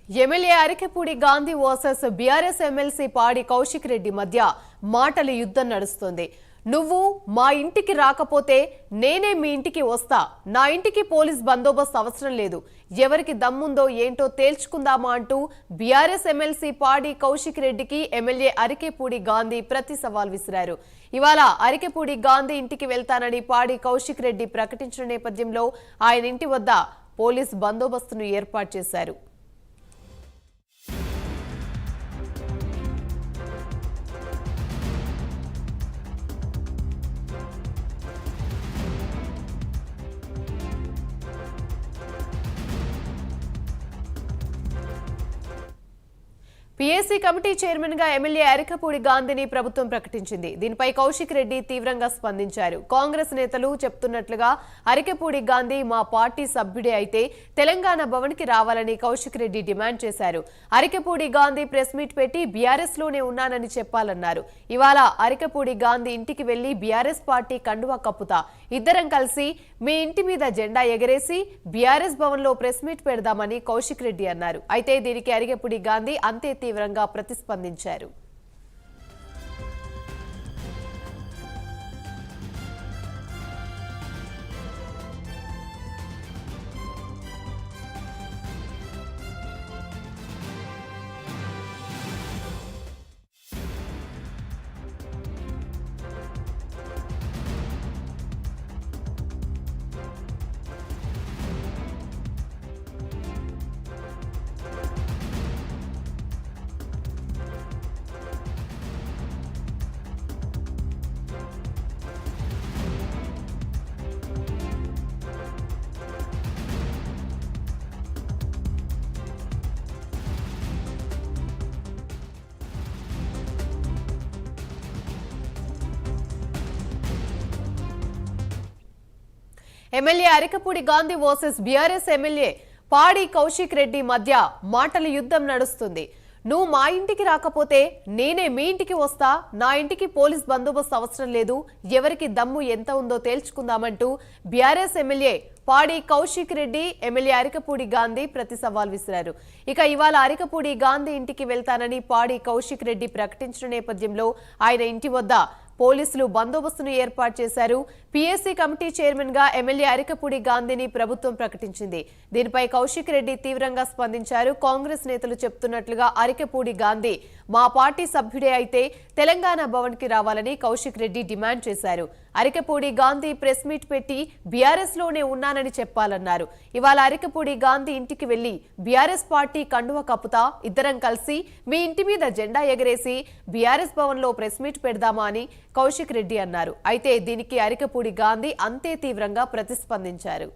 MLA Arikepudi Gandhi versus BRS MLC పాడి కౌశిక్ రెడ్డి మధ్య మాటల యుద్ధం నడుస్తుంది. నువ్వు మా ఇంటికి రాకపోతే నేనే మీ ఇంటికి వస్తా, నా ఇంటికి పోలీస్ బందోబస్తు అవసరం లేదు, ఎవరికి దమ్ముందో ఏంటో తేల్చుకుందామా అంటూ బీఆర్ఎస్ ఎమ్మెల్సీ పాడి కౌశిక్ రెడ్డికి ఎమ్మెల్యే అరికెపూడి గాంధీ ప్రతి సవాల్ విసిరారు. ఇవాళ అరికెపూడి గాంధీ ఇంటికి వెళ్తానని పాడి కౌశిక్ రెడ్డి ప్రకటించిన నేపథ్యంలో ఆయన ఇంటి వద్ద పోలీస్ బందోబస్తును ఏర్పాటు చేశారు. పీఏసీ కమిటీ చైర్మన్ గా ఎమ్మెల్యే అరికెపూడి గాంధీని ప్రభుత్వం ప్రకటించింది. దీనిపై కౌశిక్ రెడ్డి తీవ్రంగా స్పందించారు. కాంగ్రెస్ నేతలు చెప్తున్నట్లుగా అరికెపూడి గాంధీ మా పార్టీ సభ్యుడే అయితే తెలంగాణ భవన్ కి రావాలని కౌశిక్ రెడ్డి డిమాండ్ చేశారు. అరికెపూడి గాంధీ ప్రెస్ మీట్ పెట్టి బీఆర్ఎస్ లోనే ఉన్నానని చెప్పాలన్నారు. ఇవాళ అరికెపూడి గాంధీ ఇంటికి వెళ్లి బీఆర్ఎస్ పార్టీ కండువా కప్పుతా, ఇద్దరం కలిసి మీ ఇంటి మీద జెండా ఎగరేసి బీఆర్ఎస్ భవన్ లో ప్రెస్ మీట్ పెడదామని కౌశిక్ రెడ్డి అన్నారు. అయితే దీనికి అరికెపూడి గాంధీ అంతే తీవ్రంగా ప్రతిస్పందించారు. MLA Arikepudi Gandhi versus BRS MLA Padi Kaushik Reddy మధ్య మాటల యుద్ధం నడుస్తుంది. నువ్వు మా ఇంటికి రాకపోతే నేనే మీ ఇంటికి వస్తా, నా ఇంటికి పోలీస్ బందోబస్తు అవసరం లేదు, ఎవరికి దమ్ము ఎంత ఉందో తేల్చుకుందామంటూ BRS MLA Padi Kaushik Reddy MLA Arikepudi Gandhi ప్రతి సవాల్ విసిరారు. ఇక ఇవాళ అరికెపూడి గాంధీ ఇంటికి వెళ్తానని పాడి కౌశిక్ రెడ్డి ప్రకటించిన నేపథ్యంలో ఆయన ఇంటి వద్ద పోలీసులు బందోబస్తును ఏర్పాటు చేశారు. పీఏసీ కమిటీ చైర్మన్ గా ఎమ్మెల్యే అరికెపూడి గాంధీని ప్రభుత్వం ప్రకటించింది. దీనిపై కౌశిక్ రెడ్డి తీవ్రంగా స్పందించారు. కాంగ్రెస్ నేతలు చెప్తున్నట్లుగా అరికెపూడి గాంధీ మా పార్టీ సభ్యుడే అయితే తెలంగాణ భవన్ కి రావాలని కౌశిక్ రెడ్డి డిమాండ్ చేశారు. అరికెపూడి గాంధీ ప్రెస్ మీట్ పెట్టి బీఆర్ఎస్ లోనే ఉన్నానని చెప్పాలన్నారు. ఇవాళ అరికెపూడి గాంధీ ఇంటికి వెళ్లి బీఆర్ఎస్ పార్టీ కండువ కప్పుతా, ఇద్దరం కలిసి మీ ఇంటి మీద జెండా ఎగరేసి బీఆర్ఎస్ భవన్ లో ప్రెస్ మీట్ పెడదామా అని కౌశిక్ రెడ్డి అన్నారు. అయితే దీనికి అరికెపూడి గాంధీ అంతే తీవ్రంగా ప్రతిస్పందించారు.